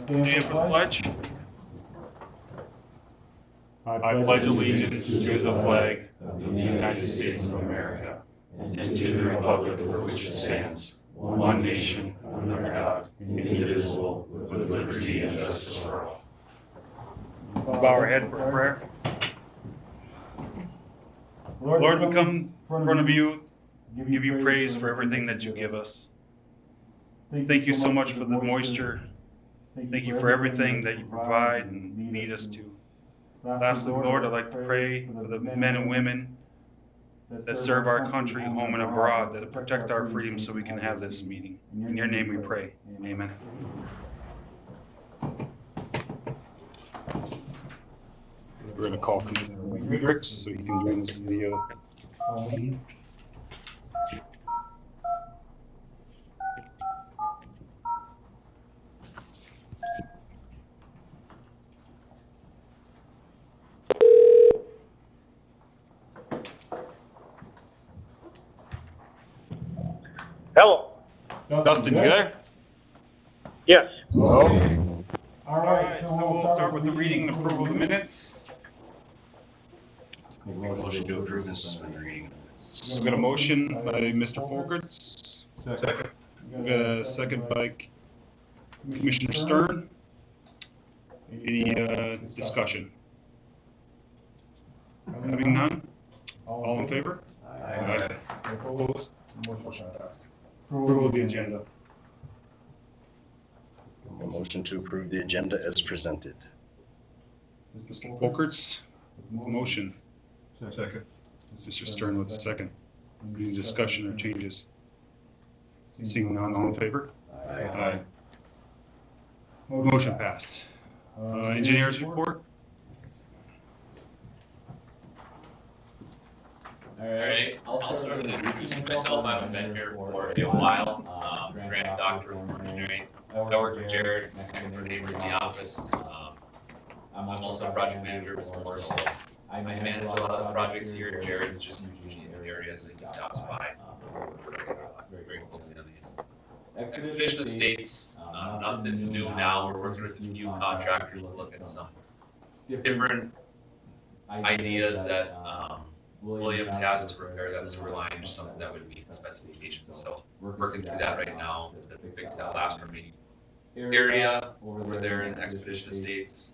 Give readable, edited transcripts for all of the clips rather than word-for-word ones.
Stand for the pledge. I pledge allegiance to the flag of the United States of America and to the republic for which it stands, one nation, under God, indivisible, with liberty and justice for all. Bow our head for prayer. Lord, we come in front of you, give you praise for everything that you give us. Thank you so much for the moisture. Thank you for everything that you provide and lead us to. Lastly, Lord, I'd like to pray for the men and women that serve our country, home and abroad, that protect our freedom so we can have this meeting. In your name we pray. Amen. We're going to call Commissioner Ricks so he can join us via phone. Hello. Dustin, you there? Yes. Hello. All right, so we'll start with the reading and approval of the minutes. Motion to approve this reading. We've got a motion by Mr. Folkerts. Second. We've got a second by Commissioner Stern. Any discussion? Having none? All in favor? Aye. Opposed? Motion passed. Approval of the agenda. A motion to approve the agenda as presented. Mr. Folkerts, motion. Second. Mr. Stern with the second. Any discussion or changes? Seeing none, all in favor? Aye. Motion passed. Engineers report? Alright, I'll start with introducing myself. I've been here for a while. Grant Doctor of Engineering. I work with Jared, next door neighbor in the office. I'm also a project manager before, so I manage a lot of the projects here. Jared's just usually in the areas that he stops by. Very closely on these. Expedition Estates, nothing new now. We're working with a few contractors to look at some different ideas that Williams has to repair that sewer line, or something that would meet the specifications. So we're working through that right now to fix that last remaining area over there in Expedition Estates.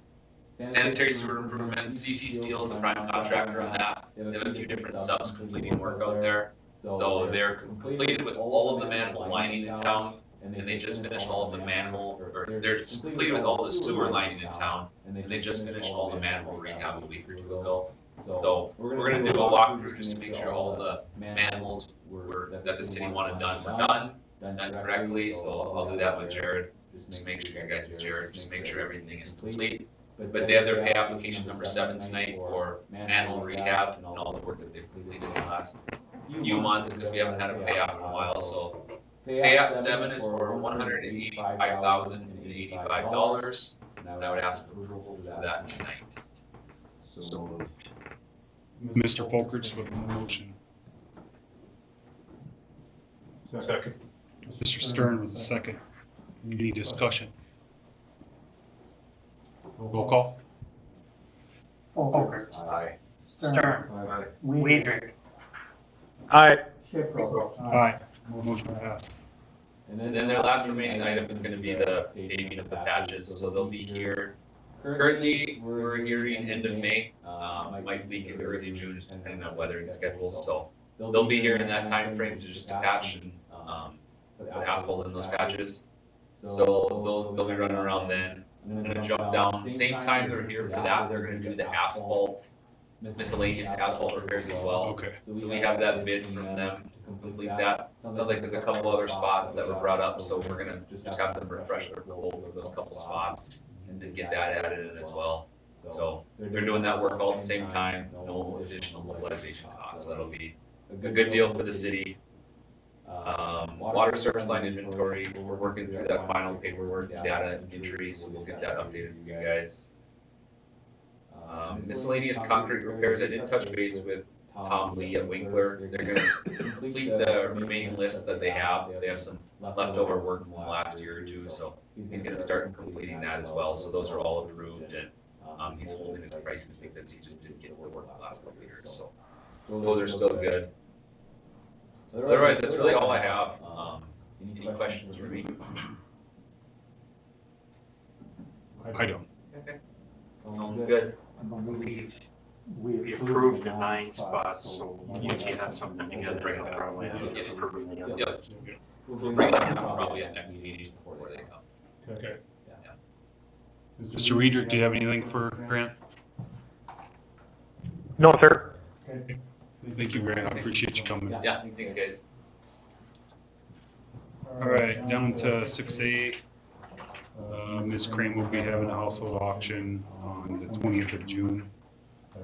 Sanitary sewer improvements, CC Steel is the prime contractor on that. They have a few different subs completing work out there. So they're completed with all of the manhole lining in town, and they just finished all of the manhole, or they're completed with all the sewer lining in town, and they just finished all the manhole rehab a week or two ago. So we're going to do a walkthrough just to make sure all the manholes that the city wanted done were done correctly. So I'll do that with Jared. Just make sure, you guys, it's Jared, just make sure everything is complete. But they have their pay application number 7 tonight for manhole rehab and all the work that they've completed in the last few months, because we haven't had a payout in a while. So payout 7 is for $185,085, and I would ask approval for that tonight. So Mr. Folkerts with the motion. Second. Mr. Stern with the second. Any discussion? Roll call. Folkerts. aye. Stern. Aye. Weidrich. Aye. Schiffel. Aye. Motion passed. And then their last remaining item is going to be the paving of the patches, so they'll be here. Currently, we're hearing end of May, might leak into early June, just depending on weather and schedules. So they'll be here in that time frame to just patch and put asphalt in those patches. So they'll be running around then. I'm going to jump down. Same time they're here for that, they're going to do the asphalt, miscellaneous asphalt repairs as well. Okay. So we have that bid from them to complete that. Sounds like there's a couple other spots that were brought up, so we're gonna just have them refresh their quote with those couple spots and then get that added in as well. So they're doing that work all at the same time, no additional mobilization costs. So that'll be a good deal for the city. Water service line inventory, we're working through that final paperwork, data and entries, so we'll get that updated for you guys. Miscellaneous concrete repairs, I did touch base with Tom Lee at Winkler. They're gonna complete the remaining list that they have. They have some leftover work from the last year or two, so he's gonna start completing that as well, so those are all approved, and, he's holding his prices because he just didn't get to work the last couple of years, so those are still good. Otherwise, that's really all I have. Any questions for me? I don't. Okay. Sounds good. We approved the 9 spots, so once you have something together, you'll probably have to Get it. approve the Yep. others. We'll bring it down probably at next meeting before they come. Okay. Yeah. Mr. Reeder, do you have anything for Grant? No, sir. Thank you, Grant. I appreciate you coming. Yeah, thanks, guys. All right, down to 6A. Ms. Crane will be having a household auction on the 20th of June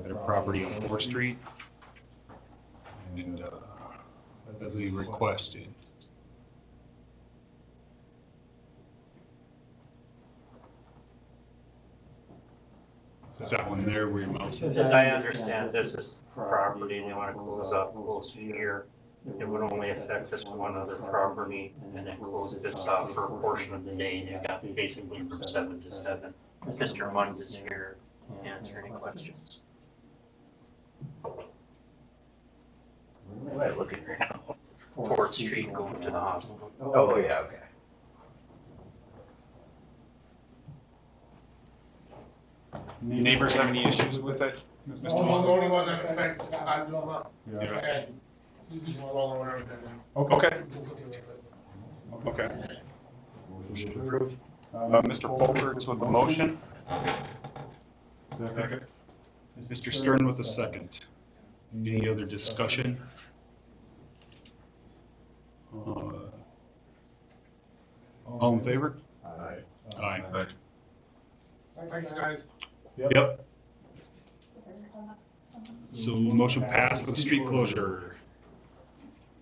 at a property on 4th Street. And as we requested. Is that one there where your mouse is? As I understand, this is property and they want to close up close to here. It would only affect this one other property and then close this off for a portion of the day. They've got basically from 7 to 7. Mr. Mund is here to answer any questions. Where am I looking right now? 4th Street going to the hospital. Oh, yeah, okay. Neighbors have any issues with it? Mr. The Muller? only one that affects is I do not. Yeah. He's rolling over everything. Okay, okay. Motion to approve. Mr. Folkerts with the motion. Second. Mr. Stern with the second. Any other discussion? All in favor? Aye. Aye. Thanks, guys. Yep. So motion passed with street closure.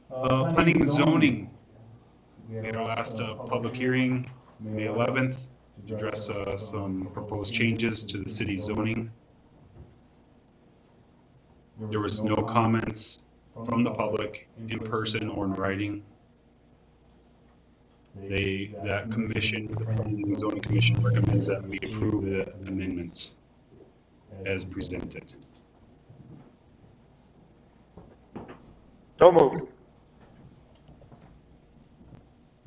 Planning and zoning. We had our last public hearing, May 11th, to address some proposed changes to the city zoning. There was no comments from the public in person or in writing. That commission, the Planning and Zoning Commission recommends that we approve the amendments as presented. So moved.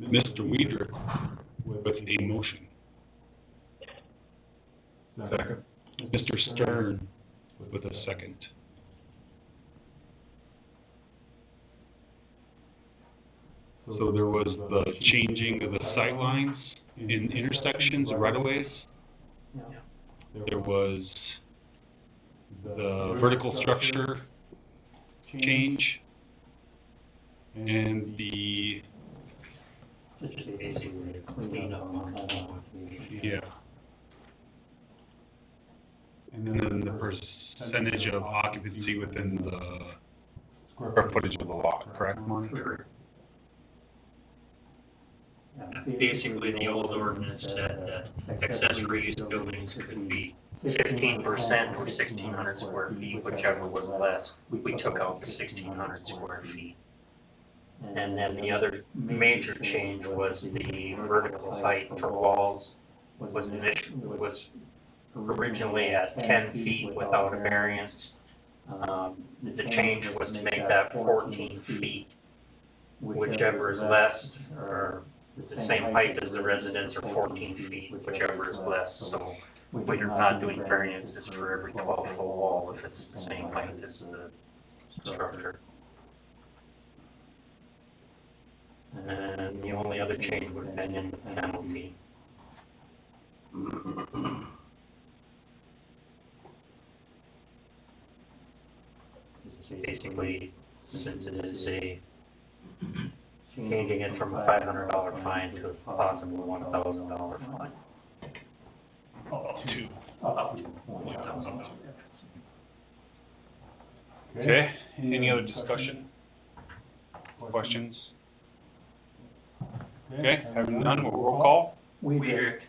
Mr. Weidrich with a motion. Second. Mr. Stern with a second. So there was the changing of the sight lines in intersections and right-of-ways. There was the vertical structure change and the, Just basically cleaning up on yeah. And then the percentage of occupancy within the square footage of the lot, correct, Monty? Basically, the old ordinance said that accessory use buildings could be 15% or 1,600 square feet, whichever was less. We took out the 1,600 square feet. And then the other major change was the vertical height for walls was originally at 10 feet without a variance. The change was to make that 14 feet, whichever is less, or the same height as the residence, or 14 feet, whichever is less. So we're not doing variances for every 12-foot wall if it's the same height as the structure. And the only other change would have been in the penalty. Basically, since it is changing it from a $500 fine to a possible $1,000 fine. Up to. Up to $1,000. Okay, any other discussion? Questions? Okay, having none, we'll roll call. Weidrich.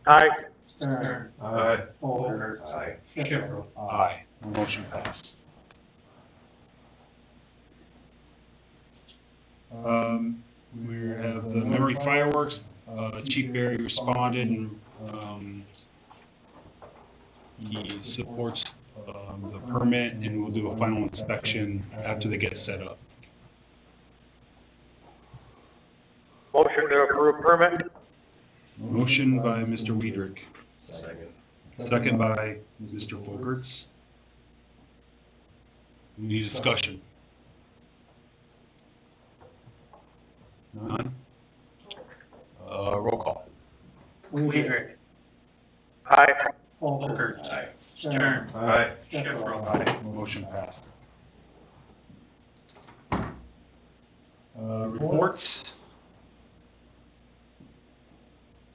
Aye. Stern. Aye. Folker. Aye. Schiffel. Aye. Motion passed. We have the memory fireworks Chief Barry responded and he supports the permit and will do a final inspection after they get set up. Motion to approve permit? Motion by Mr. Weidrich, Second. second by Mr. Folkerts. Any discussion? None? Roll call. Weidrich. Aye. Folkerts. Aye. Stern. Aye. Shipwell. Aye. Motion passed. Reports?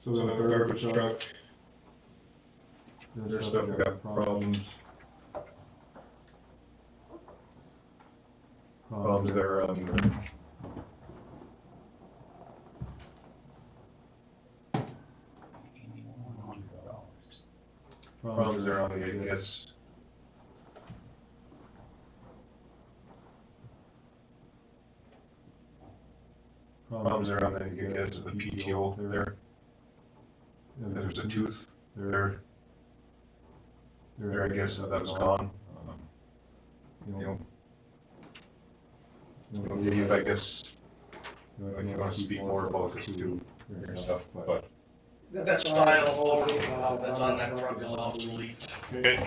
So the garbage truck, their stuff got problems. Problems there, problems there on the, I guess. Problems there on the, I guess, the PTO there. There's a tooth there. There, I guess that was gone. Dave, I guess, if you want to speak more about this too, and stuff, but. That style over, that's on that truck is obsolete. Okay.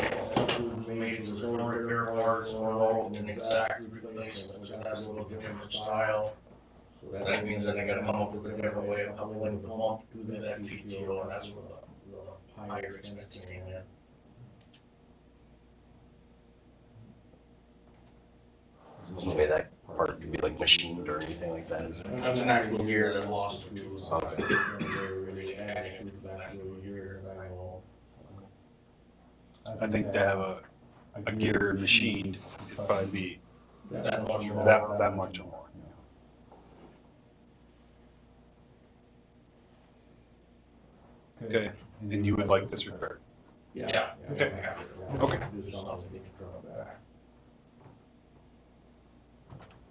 We made some no repair parts or an exact replacement, so that's a little different style. So that means that I gotta come up with a different way of coupling the pump to that PTO, and that's where the higher expense came in. No way that part could be like machined or anything like that, is it? And that's an actual gear that lost the tools. Okay. They were really adding to that little gear, and I will. I think to have a gear machined would probably be That much more. that much more. Okay, and you would like this repaired? Yeah. Okay. Okay. Do something to get the truck back.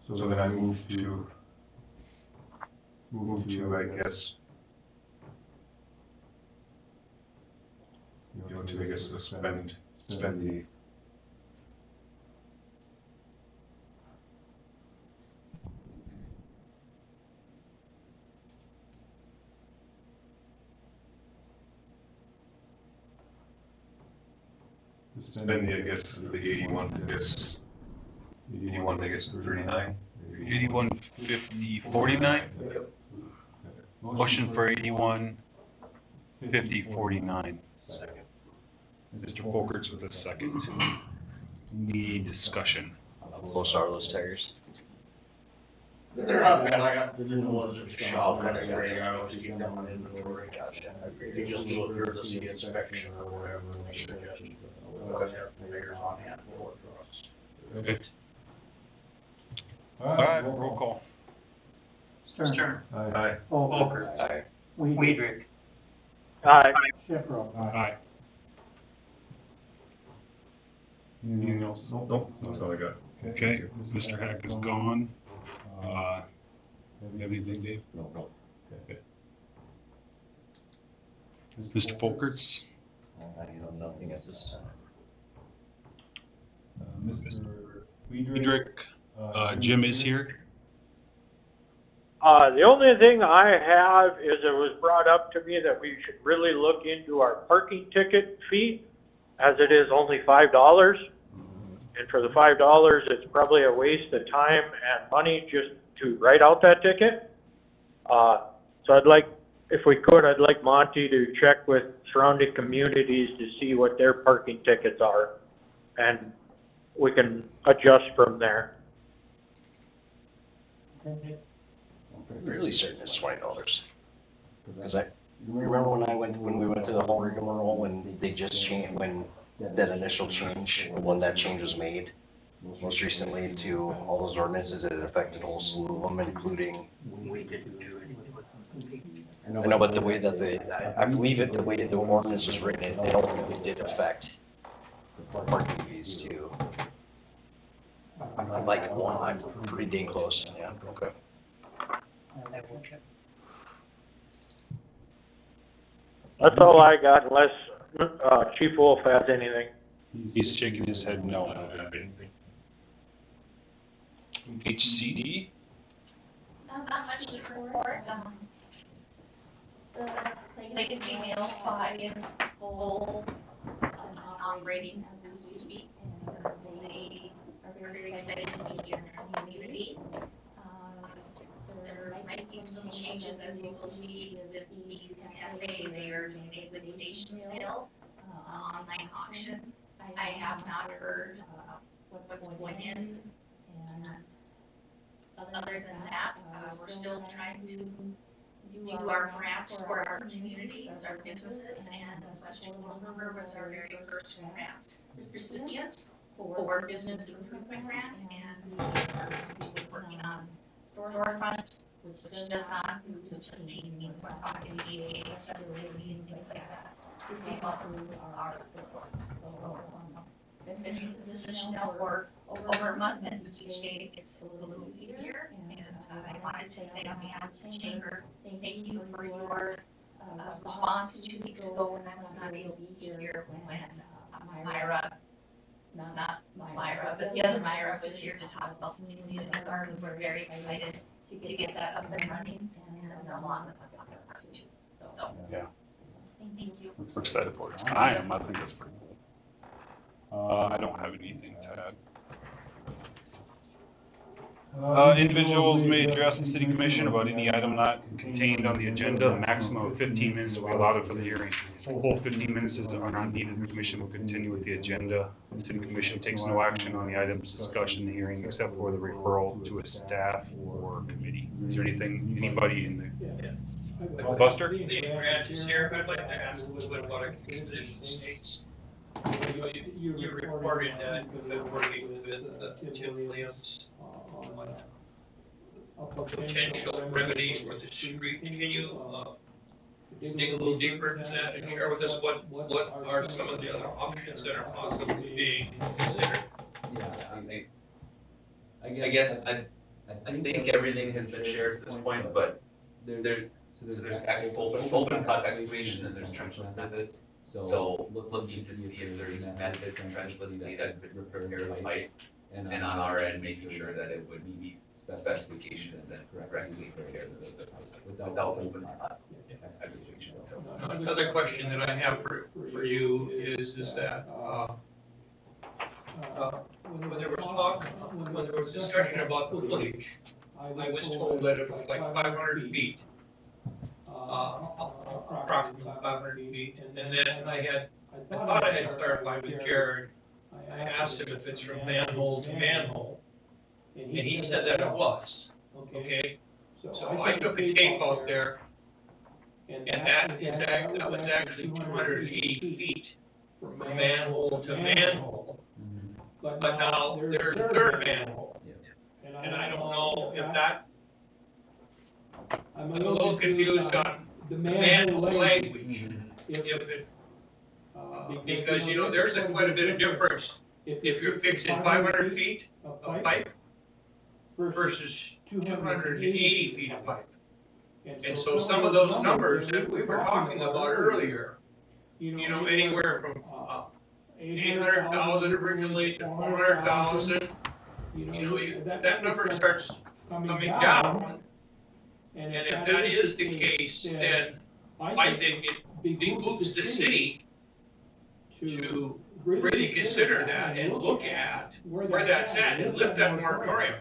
So then I move to, I guess, to, I guess, spend the. Spend the, I guess, the 81, I guess, 39. 81, 50, 49? Motion for 81, 50, 49. Second. Mr. Folkerts with a second. Any discussion? How close are those tires? They're not bad, I got the new ones at the shop, kind of ready, I always keep them on inventory. Gotcha. You just do a courtesy inspection or whatever, and make sure that's, we always have players on hand for trucks. Okay. All right, roll call. Stern. Aye. Folkerts. Aye. Weidrich. Aye. Shipwell. Aye. Anything else? Nope, that's all I got. Okay, Mr. Hack is gone. You have anything, Dave? No. Okay. Mr. Folkerts? I have nothing at this time. Mr. Weidrich? Jim is here. The only thing I have is it was brought up to me that we should really look into our parking ticket fee, as it is only $5. And for the $5, it's probably a waste of time and money just to write out that ticket. So I'd like, if we could, I'd like Monty to check with surrounding communities to see what their parking tickets are. And we can adjust from there. I'm fairly certain it's $20. Because I remember when we went through the whole rigmarole, when they just changed, when that initial change, when that change was made, most recently to all those ordinances, it affected a whole slew of them, including. We didn't do anything with them. I know, but the way that I believe it, the way the ordinance was written, it ultimately did affect the parking fees too. I'm like, well, I'm pretty dang close, yeah, okay. I will check. That's all I got unless, Chief Wolf has anything. He's shaking his head no. HCD? Not much to report, the latest email file is full and operating as we speak, and they are very excited to be here in our community. There might be some changes, as you will see with these cafe, they are doing a liquidation sale, online auction. I have not heard, what's going in, and other than that, we're still trying to do our grants for our communities, our businesses, and Western Lumber was our very first grant recipient for business improvement grant, and we are going to be working on storefront, which does not include just painting, we're talking ADA accessibility and things like that to keep up with our stores. So, been in position now for over a month, and each day it's a little easier, and I wanted to say on behalf of the chamber, thank you for your response 2 weeks ago when I was not able to be here when Myra, not Myra, but the other Myra was here to talk about the community garden. We're very excited to get that up and running, and along with the other part too. So, Yeah. thank you. We're excited for it. I am. I think that's pretty cool. I don't have anything to add. Individuals may address the city commission about any item not contained on the agenda. The maximum of 15 minutes will be allotted for the hearing. Full 15 minutes are not needed. The commission will continue with the agenda. The city commission takes no action on the items discussed in the hearing except for the referral to a staff or committee. Is there anything, anybody in there? Buster? Hey, Brad, is here. I'd like to ask a little bit about expedition states. You reported that you've been working with Tim Williams on a potential remedy for the street. Can you dig a little deeper into that and share with us what are some of the other options that are possibly being considered? Yeah, I guess I think everything has been shared at this point, but there's open cut excavation and there's trenchless methods. So looking to see if there's methods trenchlessly that could repair the pipe, and on our end, making sure that it would meet specifications and correctly repair the pipe without open cut excavation. So Another question that I have for you is that when there was talk, when there was discussion about the footage, I was told that it was like 500 feet. Approximately 500 feet, and then I thought I had clarified with Jared. I asked him if it's from manhole to manhole, and he said that it was. Okay, so I took a tape out there, and that was actually 280 feet from manhole to manhole. But now there's a third manhole, and I don't know if that. I'm a little confused on the manhole language, if it, because, you know, there's quite a bit of difference if you're fixing 500 feet of pipe versus 280 feet of pipe. And so some of those numbers that we were talking about earlier, you know, anywhere from 800,000 originally to 400,000, you know, that number starts coming down. And if that is the case, then I think it behooves the city to really consider that and look at where that's at and lift that moratorium.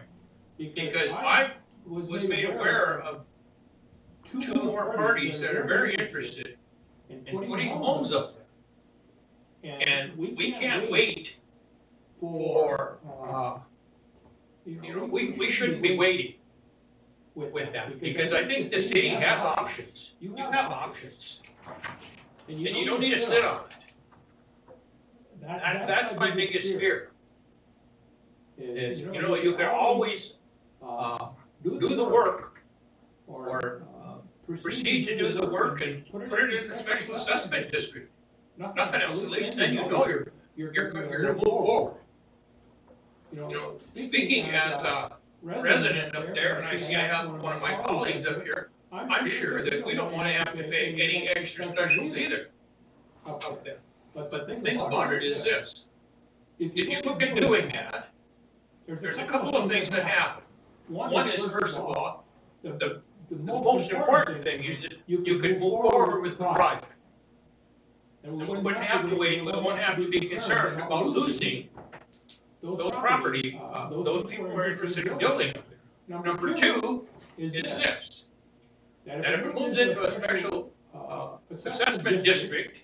Because I was made aware of 2 more parties that are very interested in putting homes up there. And we can't wait for, you know, we shouldn't be waiting with that, because I think the city has options. You have options, and you don't need to sit on it. That's my biggest fear. Is, you know, you can always do the work, or proceed to do the work and put it in the special assessment district. Nothing else. At least then you know you're gonna move forward. You know, speaking as a resident up there, and I see I have one of my colleagues up here, I'm sure that we don't wanna have to pay any extra specials either up there. But the thing about it is this, if you look at doing that, there's a couple of things that happen. One is, first of all, the most important thing is that you could move forward with the project. And we wouldn't have to wait, we wouldn't have to be concerned about losing those property, those people who are interested in building. Number two is this, that if it moves into a special assessment district,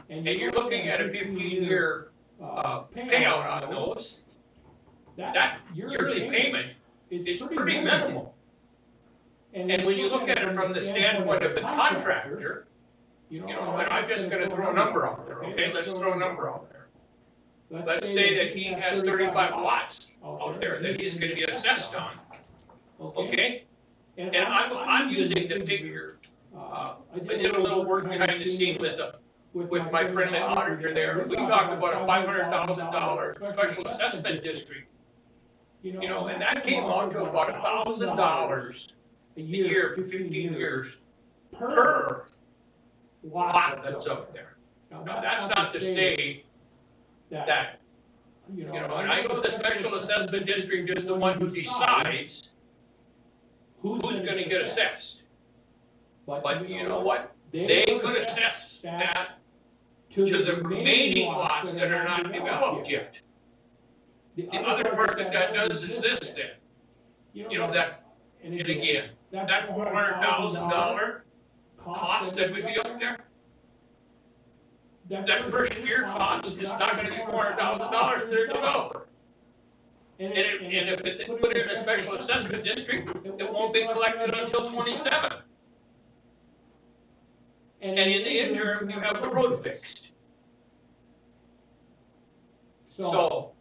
and you're looking at a 15-year payout on those, that yearly payment is pretty minimal. And when you look at it from the standpoint of the contractor, you know, and I'm just gonna throw a number out there, okay? Let's throw a number out there. Let's say that he has 35 lots out there that he's gonna be assessed on, okay? And I'm using the figure, I did a little work behind the scene with my friendly auditor there. We talked about a $500,000 special assessment district. You know, and that came out to about $1,000 a year for 15 years per lot that's up there. Now, that's not to say that, you know, and I know the special assessment district is the one who decides who's gonna get assessed. But you know what? They could assess that to the remaining lots that are not developed yet. The other part that does is this then. You know, that, and again, that $400,000 cost that would be up there, that first year cost is not gonna be $400,000 to the developer. And if it's put in a special assessment district, it won't be collected until 27. And in the interim, you have the road fixed. So,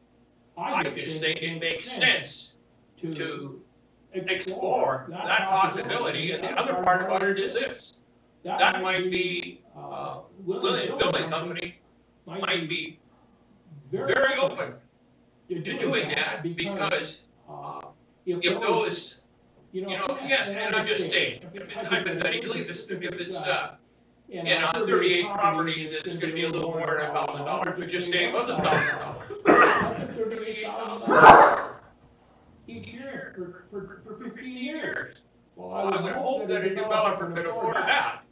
I just think it makes sense to explore that possibility, and the other part about it is this. That might be, the building company might be very open to doing that, because if those, you know, yes, and I'm just saying, if hypothetically, if it's, and on 38 properties, it's gonna be a little more than $1,000, but just say it was $1,000. $38,000 each year for 15 years. Well, I would hope that a developer could afford that.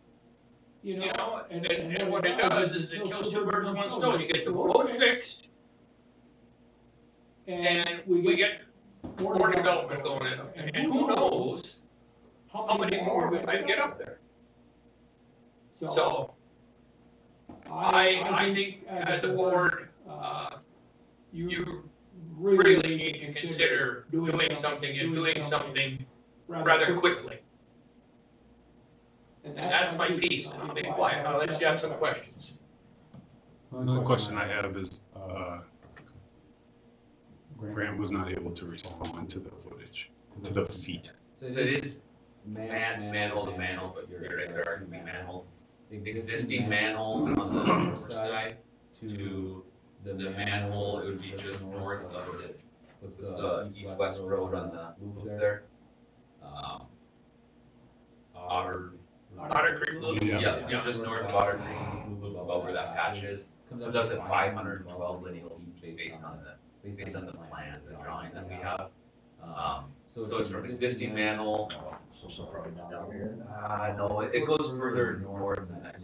You know, and what it does is it kills two birds with one stone. You get the road fixed, and we get more development going in. And who knows how many more we might get up there. So, I think as a board, you really need to consider doing something, and doing something rather quickly. And that's my piece. I'll be quiet. I'll let you have some questions. Another question I have is, Grant was not able to respond to the footage, to the feet. So it is manhole to manhole, but you're right, there are gonna be manholes. The existing manhole on the north side to the manhole, it would be just north of it. What's the east-west road on the loop there? Otter Creek Loop? Yeah, just north of Otter Creek Loop, about where that patch is. Comes up to 512 lineal feet based on the plan, the drawing that we have. So it's from existing manhole. So probably down here. No, it goes further north than that.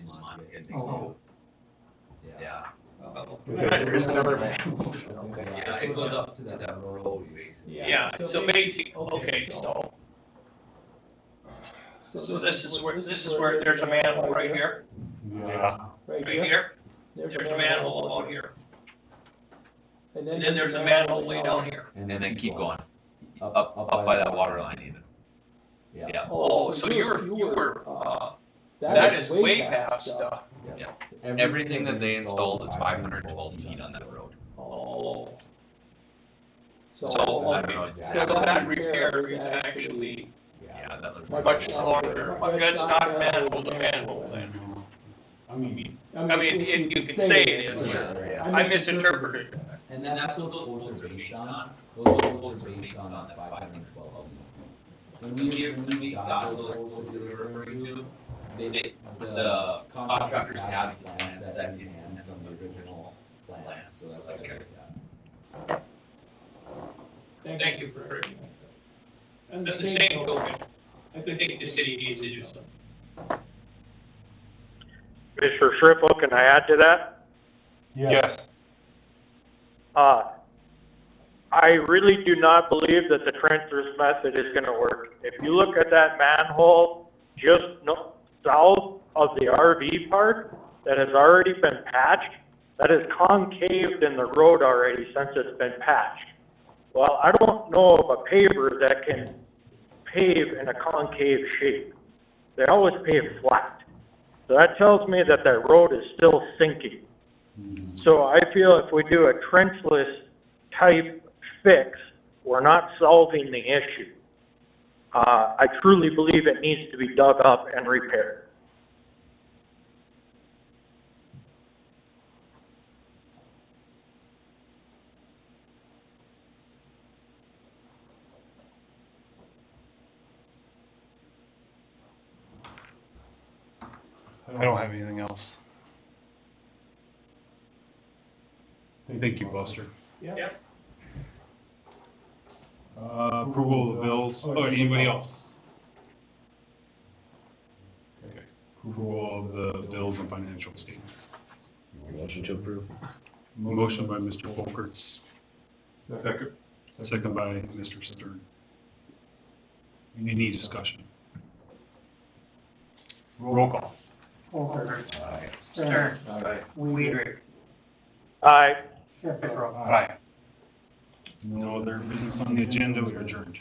Yeah. There's another man. Yeah, it goes up to that road basically. Yeah, so basic, okay, so this is where there's a manhole right here. Yeah. Right here. There's a manhole about here. And then there's a manhole way down here. And then keep going, up by that water line even. Yeah. Oh, so you were, that is way past, Yeah. Everything that they installed is 512 feet on that road. oh. So, I don't know exactly. so that repair is actually Yeah, that looks much longer, but that's not manhole to manhole then. I mean, you could say it is, Sure, I misinterpreted that. And that's what those quotes are based on. Those quotes are based on that 512. when we got those quotes that we were referring to, the contractors have the plans set in hand from the original plans, so that's good. Thank you for correcting that. And the same token, I think the city needs to do something. Mr. Schriffel, can I add to that? Yes. I really do not believe that the trenchless method is gonna work. If you look at that manhole just south of the RV park that has already been patched, that is concaved in the road already since it's been patched. Well, I don't know of a paver that can pave in a concave shape. They always pave flat. So that tells me that that road is still sinking. So I feel if we do a trenchless type fix, we're not solving the issue. I truly believe it needs to be dug up and repaired. I don't have anything else. Thank you, Buster. Yep. Approval of the bills. Oh, anybody else? Okay. Approval of the bills and financial statements. Motion to approve. Motion by Mr. Folkerts. Second. Second by Mr. Stern. Any discussion? Roll call. Aye. Stern. Aye. Weidrich. Aye. Aye. No other business on the agenda, we are adjourned.